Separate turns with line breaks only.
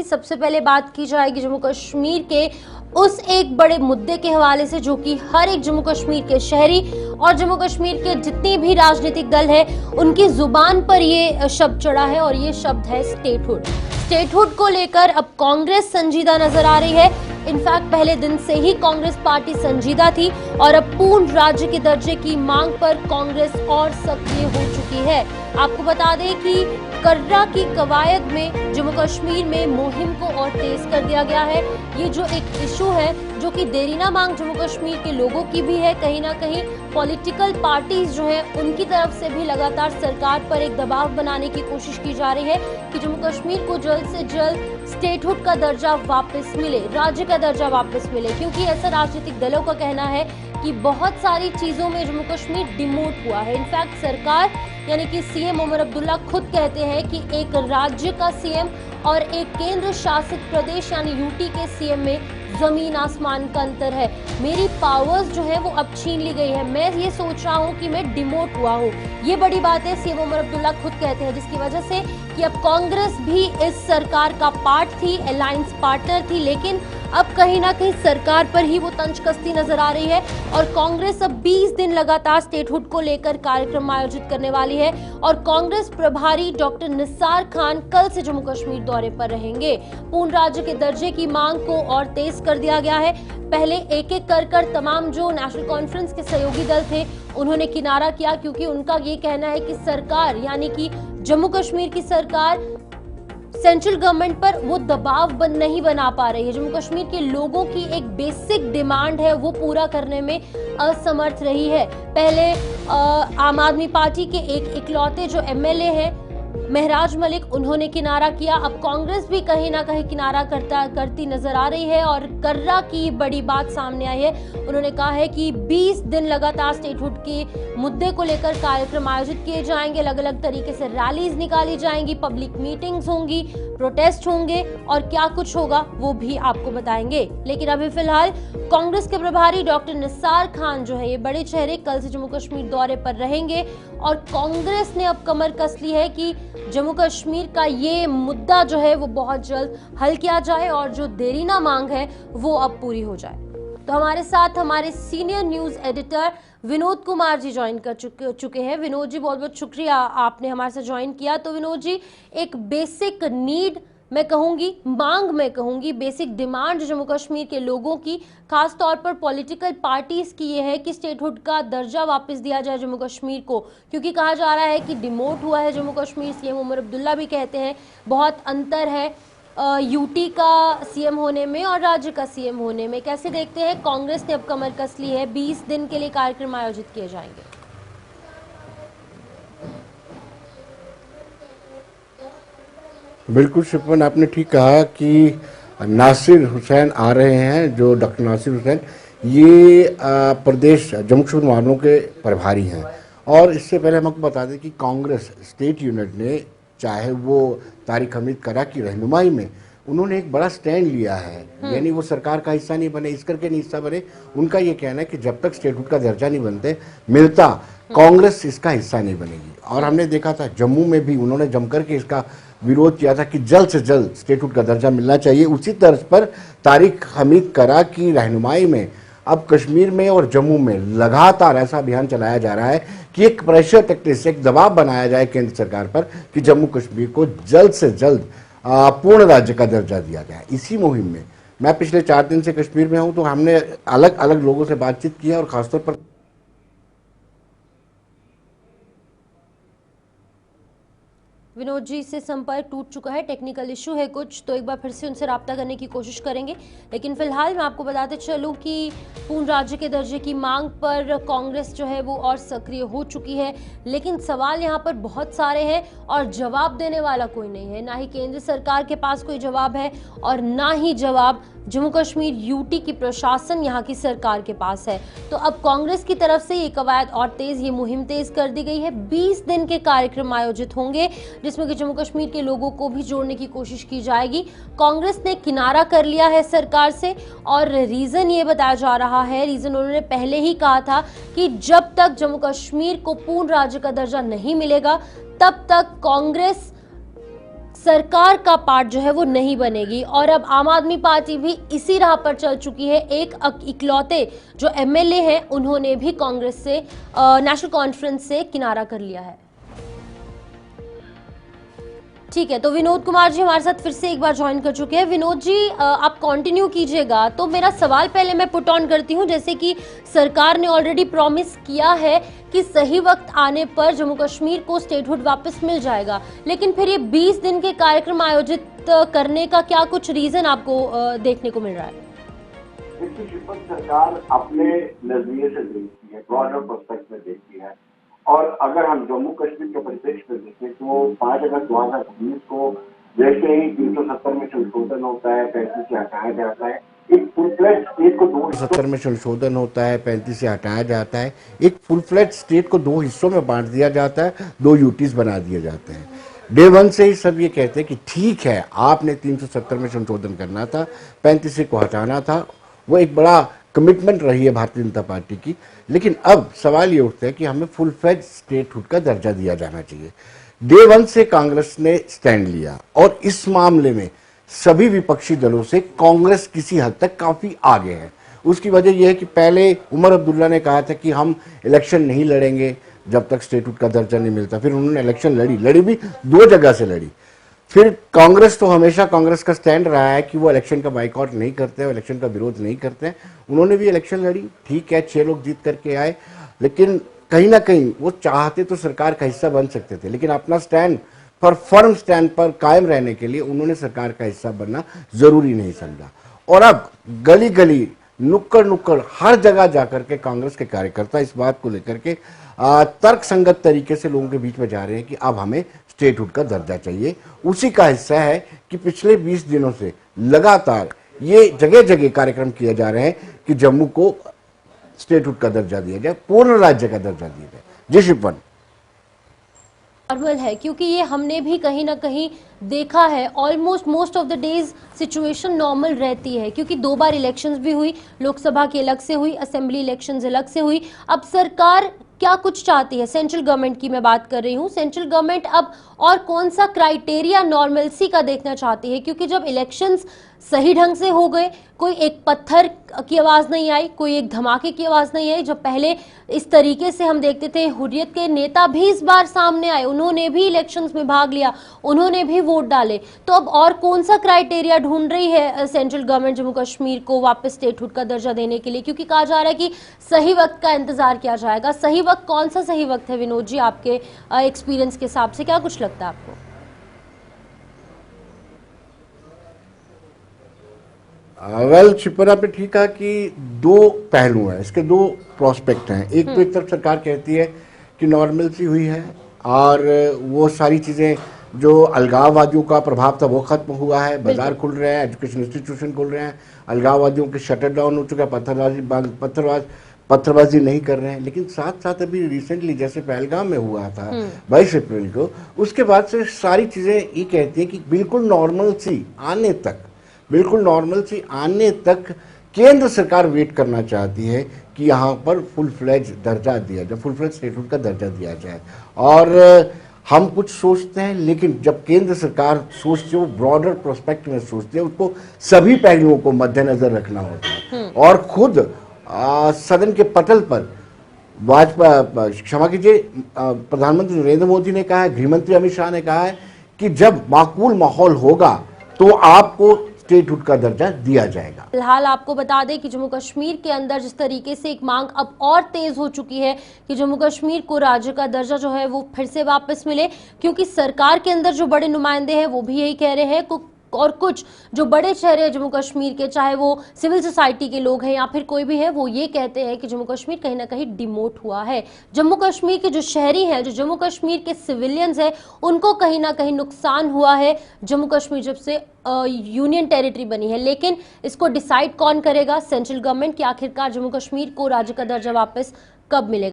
सबसे पहले बात की जाएगी जम्मू कश्मीर के उस एक बड़े मुद्दे के हवाले से जो कि हर एक जम्मू कश्मीर के शहरी और जम्मू कश्मीर के जितने भी राजनीतिक दल है उनकी जुबान पर ये शब्द चढ़ा है और ये शब्द है स्टेटहुड। स्टेटहुड को लेकर अब कांग्रेस संजीदा नजर आ रही है। इनफैक्ट पहले दिन से ही कांग्रेस पार्टी संजीदा थी और अब पूर्ण राज्य के दर्जे की मांग पर कांग्रेस और सक्रिय हो चुकी है। आपको बता दें कि कर्रा की कवायद में जम्मू कश्मीर में मुहिम को और तेज कर दिया गया है। ये जो एक इशू है जो कि देरीना मांग जम्मू कश्मीर के लोगों की भी है, कहीं ना कहीं पॉलिटिकल पार्टीज जो है उनकी तरफ से भी लगातार सरकार पर एक दबाव बनाने की कोशिश की जा रही है कि जम्मू कश्मीर को जल्द से जल्द स्टेटहुड का दर्जा वापस मिले, राज्य का दर्जा वापस मिले, क्योंकि ऐसा राजनीतिक दलों का कहना है कि बहुत सारी चीजों में जम्मू कश्मीर डिमोट हुआ है। इनफैक्ट सरकार यानी कि सीएम उमर अब्दुल्ला खुद कहते हैं कि एक राज्य का सीएम और एक केंद्र शासित प्रदेश यानी यूटी के सीएम में जमीन आसमान का अंतर है। मेरी पावर्स जो है वो अब छीन ली गई है, मैं ये सोच रहा हूँ कि मैं डिमोट हुआ हूँ। ये बड़ी बात है, सीएम उमर अब्दुल्ला खुद कहते हैं, जिसकी वजह से कि अब कांग्रेस भी इस सरकार का पार्ट थी, अलायंस पार्टनर थी, लेकिन अब कहीं ना कहीं सरकार पर ही वो तंज कसती नजर आ रही है और कांग्रेस अब 20 दिन लगातार स्टेटहुड को लेकर कार्यक्रम आयोजित करने वाली है और कांग्रेस प्रभारी डॉक्टर निसार खान कल से जम्मू कश्मीर दौरे पर रहेंगे। पूर्ण राज्य के दर्जे की मांग को और तेज कर दिया गया है। पहले एक एक कर तमाम जो नेशनल कॉन्फ्रेंस के सहयोगी दल थे उन्होंने किनारा किया, क्योंकि उनका ये कहना है कि सरकार यानी कि जम्मू कश्मीर की सरकार सेंट्रल गवर्नमेंट पर वो दबाव नहीं बना पा रही है। जम्मू कश्मीर के लोगों की एक बेसिक डिमांड है वो पूरा करने में असमर्थ रही है। पहले आम आदमी पार्टी के एक इकलौते जो एमएलए हैं महराज मलिक, उन्होंने किनारा किया। अब कांग्रेस भी कहीं ना कहीं किनारा करती नजर आ रही है और कर्रा की बड़ी बात सामने आई है। उन्होंने कहा है कि 20 दिन लगातार स्टेटहुड के मुद्दे को लेकर कार्यक्रम आयोजित किए जाएंगे, अलग अलग तरीके से रैलीज निकाली जाएंगी, पब्लिक मीटिंग्स होंगी, प्रोटेस्ट होंगे और क्या कुछ होगा वो भी आपको बताएंगे। लेकिन अभी फिलहाल कांग्रेस के प्रभारी डॉक्टर निसार खान जो है, ये बड़े चेहरे कल से जम्मू कश्मीर दौरे पर रहेंगे और कांग्रेस ने अब कमर कस ली है कि जम्मू कश्मीर का ये मुद्दा जो है वो बहुत जल्द हल किया जाए और जो देरीना मांग है वो अब पूरी हो जाए। तो हमारे साथ हमारे senior news editor Vinod Kumar ji join कर चुके हैं। विनोद जी, बहुत बहुत शुक्रिया आपने हमारे साथ ज्वाइन किया। तो विनोद जी, एक बेसिक नीड मैं कहूंगी, मांग मैं कहूंगी, बेसिक डिमांड जम्मू कश्मीर के लोगों की, खास तौर पर पॉलिटिकल पार्टीज की ये है कि स्टेटहुड का दर्जा वापस दिया जाए जम्मू कश्मीर को, क्योंकि कहा जा रहा है कि डिमोट हुआ है जम्मू कश्मीर। सीएम उमर अब्दुल्ला भी कहते हैं बहुत अंतर है यूटी का सीएम होने में और राज्य का सीएम होने में। कैसे देखते हैं, कांग्रेस ने अब कमर कस ली है, 20 दिन के लिए कार्यक्रम आयोजित किए जाएंगे।
बिल्कुल शिपन, आपने ठीक कहा कि नासिर हुसैन आ रहे हैं। जो डॉक्टर नासिर हुसैन ये प्रदेश जम्मू कश्मीर वालों के प्रभारी हैं और इससे पहले हम आपको बता दें कि कांग्रेस स्टेट यूनिट ने, चाहे वो तारिक हमीद कर्रा की रहनुमाई में, उन्होंने एक बड़ा स्टैंड लिया है, यानी वो सरकार का हिस्सा नहीं बने, इस करके नहीं हिस्सा बने। उनका ये कहना है कि जब तक स्टेटहुड का दर्जा नहीं मिलता कांग्रेस इसका हिस्सा नहीं बनेगी। और हमने देखा था जम्मू में भी उन्होंने जमकर के इसका विरोध किया था कि जल्द से जल्द स्टेटहुड का दर्जा मिलना चाहिए। उसी तर्ज पर तारिक हमीद कर्रा की रहनुमाई में अब कश्मीर में और जम्मू में लगातार ऐसा अभियान चलाया जा रहा है कि एक प्रेशर टैक्टिक्स से एक दबाव बनाया जाए केंद्र सरकार पर कि जम्मू कश्मीर को जल्द से जल्द पूर्ण राज्य का दर्जा दिया जाए। इसी मुहिम में मैं पिछले 4 दिन से कश्मीर में हूं, तो हमने अलग अलग लोगों से बातचीत की है और खासतौर पर
विनोद जी से संपर्क टूट चुका है, टेक्निकल इशू है कुछ, तो एक बार फिर से उनसे राब्ता करने की कोशिश करेंगे। लेकिन फिलहाल मैं आपको बताते चलूं कि पूर्ण राज्य के दर्जे की मांग पर कांग्रेस जो है वो और सक्रिय हो चुकी है। लेकिन सवाल यहाँ पर बहुत सारे हैं और जवाब देने वाला कोई नहीं है, ना ही केंद्र सरकार के पास कोई जवाब है और ना ही जवाब जम्मू कश्मीर यूटी की प्रशासन यहाँ की सरकार के पास है। तो अब कांग्रेस की तरफ से ये कवायद और तेज, ये मुहिम तेज कर दी गई है। 20 दिन के कार्यक्रम आयोजित होंगे जिसमें कि जम्मू कश्मीर के लोगों को भी जोड़ने की कोशिश की जाएगी। कांग्रेस ने किनारा कर लिया है सरकार से और रीजन ये बताया जा रहा है, रीजन उन्होंने पहले ही कहा था कि जब तक जम्मू कश्मीर को पूर्ण राज्य का दर्जा नहीं मिलेगा तब तक कांग्रेस सरकार का पार्ट जो है वो नहीं बनेगी। और अब आम आदमी पार्टी भी इसी राह पर चल चुकी है। एक इकलौते जो एमएलए हैं उन्होंने भी कांग्रेस से नेशनल कॉन्फ्रेंस से किनारा कर लिया है। ठीक है, तो विनोद कुमार जी हमारे साथ फिर से एक बार ज्वाइन कर चुके हैं। विनोद जी, आप कंटिन्यू कीजिएगा। तो मेरा सवाल पहले मैं पुट ऑन करती हूँ, जैसे कि सरकार ने ऑलरेडी प्रॉमिस किया है कि सही वक्त आने पर जम्मू कश्मीर को स्टेटहुड वापस मिल जाएगा, लेकिन फिर ये 20 दिन के कार्यक्रम आयोजित करने का क्या कुछ रीजन आपको देखने को मिल रहा है?
सरकार अपने नजरिए से देखती है, ब्रॉडर पर्सपेक्टिव में देखती है। और अगर हम जम्मू कश्मीर के परिप्रेक्ष्य में देखें तो 5 अगस्त 2019 को जैसे ही 370 में संशोधन होता है, 35 से हटाया जाता है, एक फुल फ्लैट स्टेट को
70 में संशोधन होता है, 35 से हटाया जाता है, एक फुल फ्लैट स्टेट को 2 हिस्सों में बांट दिया जाता है, 2 यूटीज बना दिए जाते हैं। डे 1 से ही सब ये कहते हैं कि ठीक है, आपने 370 में संशोधन करना था, 35 को हटाना था, वो एक बड़ा कमिटमेंट रही है भारतीय जनता पार्टी की। लेकिन अब सवाल ये उठता है कि हमें फुल फ्लेज स्टेटहुड का दर्जा दिया जाना चाहिए। डे 1 से कांग्रेस ने स्टैंड लिया और इस मामले में सभी विपक्षी दलों से कांग्रेस किसी हद तक काफी आगे है। उसकी वजह यह है कि पहले उमर अब्दुल्ला ने कहा था कि हम इलेक्शन नहीं लड़ेंगे जब तक स्टेटहुड का दर्जा नहीं मिलता। फिर उन्होंने इलेक्शन लड़ी भी 2 जगह से लड़ी। फिर कांग्रेस तो हमेशा कांग्रेस का स्टैंड रहा है कि वो इलेक्शन का बाइकआउट नहीं करते, इलेक्शन का विरोध नहीं करते। उन्होंने भी इलेक्शन लड़ी, ठीक है, 6 लोग जीत करके आए, लेकिन कहीं ना कहीं वो चाहते तो सरकार का हिस्सा बन सकते थे, लेकिन अपना स्टैंड पर फर्म स्टैंड पर कायम रहने के लिए उन्होंने सरकार का हिस्सा बनना जरूरी नहीं समझा। और अब गली गली नुक्कड़ हर जगह जाकर के कांग्रेस के कार्यकर्ता इस बात को लेकर के तर्क संगत तरीके से लोगों के बीच में जा रहे हैं कि अब हमें स्टेटहुड का दर्जा चाहिए। उसी का हिस्सा है कि पिछले 20 दिनों से लगातार ये जगह जगह कार्यक्रम किए जा रहे हैं कि जम्मू को स्टेटहुड का दर्जा दिया जाए, पूर्ण राज्य का दर्जा दिया जाए। जी शिपन,
नॉर्मल है, क्योंकि ये हमने भी कहीं ना कहीं देखा है, almost most of the days situation normal रहती है, क्योंकि 2 बार इलेक्शंस भी हुई, लोकसभा की अलग से हुई, असेंबली इलेक्शंस अलग से हुई। अब सरकार क्या कुछ चाहती है, सेंट्रल गवर्नमेंट की मैं बात कर रही हूँ, सेंट्रल गवर्नमेंट अब और कौन सा क्राइटेरिया नॉर्मलसी का देखना चाहती है? क्योंकि जब इलेक्शंस सही ढंग से हो गए, कोई एक पत्थर की आवाज़ नहीं आई, कोई एक धमाके की आवाज़ नहीं आई। जब पहले इस तरीके से हम देखते थे, हुर्रियत के नेता भी इस बार सामने आए, उन्होंने भी इलेक्शंस में भाग लिया, उन्होंने भी वोट डाले। तो अब और कौन सा क्राइटेरिया ढूंढ रही है सेंट्रल गवर्नमेंट जम्मू कश्मीर को वापस स्टेटहुड का दर्जा देने के लिए? क्योंकि कहा जा रहा है कि सही वक्त का इंतजार किया जाएगा। सही वक्त कौन सा सही वक्त है विनोद जी, आपके एक्सपीरियंस के हिसाब से क्या कुछ लगता है आपको?
वेल शिपन, आपने ठीक कहा कि 2 पहलू हैं, इसके 2 प्रोस्पेक्ट हैं। एक तो एक तरफ सरकार कहती है कि नॉर्मलसी हुई है और वो सारी चीज़ें जो अलगाववादियों का प्रभाव था वो खत्म हुआ है, बाजार खुल रहे हैं, एजुकेशन इंस्टीट्यूशन खुल रहे हैं, अलगाववादियों के शटर डाउन हो चुका है, पत्थरबाजी नहीं कर रहे हैं। लेकिन साथ साथ अभी रिसेंटली जैसे पहलगाम में हुआ था 22 अप्रैल को, उसके बाद से सारी चीज़ें ये कहती है कि बिल्कुल नॉर्मलसी आने तक केंद्र सरकार वेट करना चाहती है कि यहाँ पर फुल फ्लेज दर्जा दिया जाए, फुल फ्लेज स्टेटहुड का दर्जा दिया जाए। और हम कुछ सोचते हैं, लेकिन जब केंद्र सरकार सोचती है, वो ब्रॉडर प्रोस्पेक्ट में सोचती है, उसको सभी पहलुओं को मद्देनजर रखना होता है। और खुद सदन के पटल पर प्रधानमंत्री नरेंद्र मोदी ने कहा है, गृहमंत्री अमित शाह ने कहा है कि जब माकूल माहौल होगा तो आपको स्टेटहुड का दर्जा दिया जाएगा।
फिलहाल आपको बता दें कि जम्मू कश्मीर के अंदर जिस तरीके से एक मांग अब और तेज हो चुकी है कि जम्मू कश्मीर को राज्य का दर्जा जो है वो फिर से वापस मिले, क्योंकि सरकार के अंदर जो बड़े नुमाइंदे हैं वो भी यही कह रहे हैं, और कुछ जो बड़े चेहरे हैं जम्मू कश्मीर के, चाहे वो सिविल सोसाइटी के लोग हैं या फिर कोई भी है, वो ये कहते हैं कि जम्मू कश्मीर कहीं ना कहीं डिमोट हुआ है। जम्मू कश्मीर के जो शहरी हैं, जो जम्मू कश्मीर के सिविलियंस हैं, उनको कहीं ना कहीं नुकसान हुआ है जम्मू कश्मीर जब से यूनियन टेरिटरी बनी है। लेकिन इसको डिसाइड कौन करेगा? सेंट्रल गवर्नमेंट, की आखिरकार जम्मू कश्मीर को राज्य का दर्जा वापस कब मिलेगा।